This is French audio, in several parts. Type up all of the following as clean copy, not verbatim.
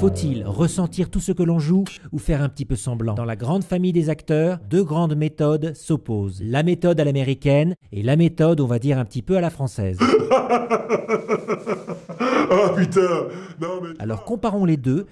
Faut-il ressentir tout ce que l'on joue ou faire un petit peu semblant? Dans la grande famille des acteurs, deux grandes méthodes s'opposent. La méthode à l'américaine et la méthode, on va dire, un petit peu à la française. Ah putain, non mais... Alors comparons les deux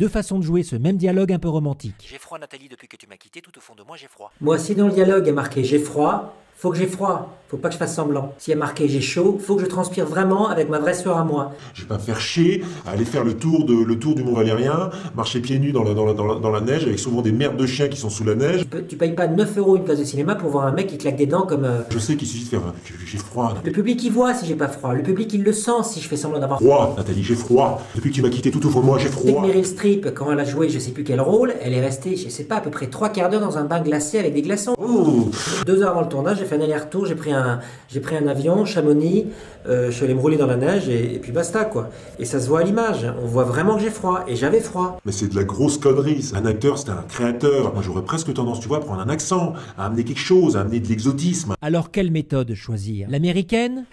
façons de jouer ce même dialogue un peu romantique. J'ai froid, Nathalie, depuis que tu m'as quitté, tout au fond de moi j'ai froid. Moi, si dans le dialogue est marqué j'ai froid, faut que j'ai froid. Faut pas que je fasse semblant. S'il y a marqué j'ai chaud, faut que je transpire vraiment avec ma vraie sueur à moi. Je vais pas me faire chier à aller faire le tour du Mont Valérien, marcher pieds nus dans la neige, avec souvent des merdes de chiens qui sont sous la neige. Tu payes pas 9 € une place de cinéma pour voir un mec qui claque des dents comme... Je sais qu'il suffit de faire j'ai froid. Le public il voit si j'ai pas froid. Le public il le sent si je fais semblant d'avoir Froid, Nathalie, j'ai froid. Depuis que tu m'as quitté tout au fond de moi, j'ai Dès que froid. Meryl Streep, quand elle a joué je sais plus quel rôle, elle est restée, je sais pas, à peu près 3/4 d'heure dans un bain glacé avec des glaçons. Ouh. 2 heures avant le tournage, j'ai fait un aller-retour, j'ai pris un avion, Chamonix, je suis allé me rouler dans la neige et puis basta quoi. Et ça se voit à l'image, on voit vraiment que j'ai froid, et j'avais froid. Mais c'est de la grosse connerie, ça. Un acteur, c'est un créateur. Moi, j'aurais presque tendance, tu vois, à prendre un accent, à amener quelque chose, à amener de l'exotisme. Alors quelle méthode choisir? L'américaine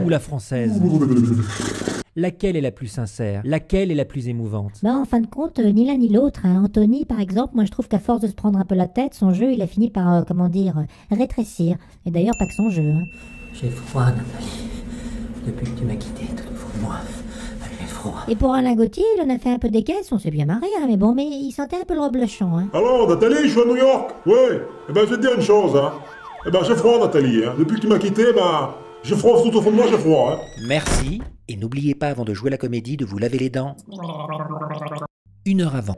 ou la française? Laquelle est la plus sincère? Laquelle est la plus émouvante? Bah, en fin de compte, ni l'un ni l'autre. Hein. Anthony, par exemple, moi je trouve qu'à force de se prendre un peu la tête, son jeu, il a fini par, rétrécir. Et d'ailleurs, pas que son jeu. Hein. J'ai froid, Nathalie. Depuis que tu m'as quitté, tout au fond de moi, j'ai froid. Et pour Alain Gauthier, il en a fait un peu des caisses, on s'est bien marré, hein, mais bon, mais il sentait un peu le reblochon. Hein. Alors, Nathalie, je suis à New York. Ouais. Eh ben, je vais te dire une chose, hein. Eh ben, j'ai froid, Nathalie. Hein. Depuis que tu m'as quitté, j'ai froid tout au fond de moi, j'ai froid. Hein. Merci, et n'oubliez pas avant de jouer la comédie de vous laver les dents. 1 heure avant.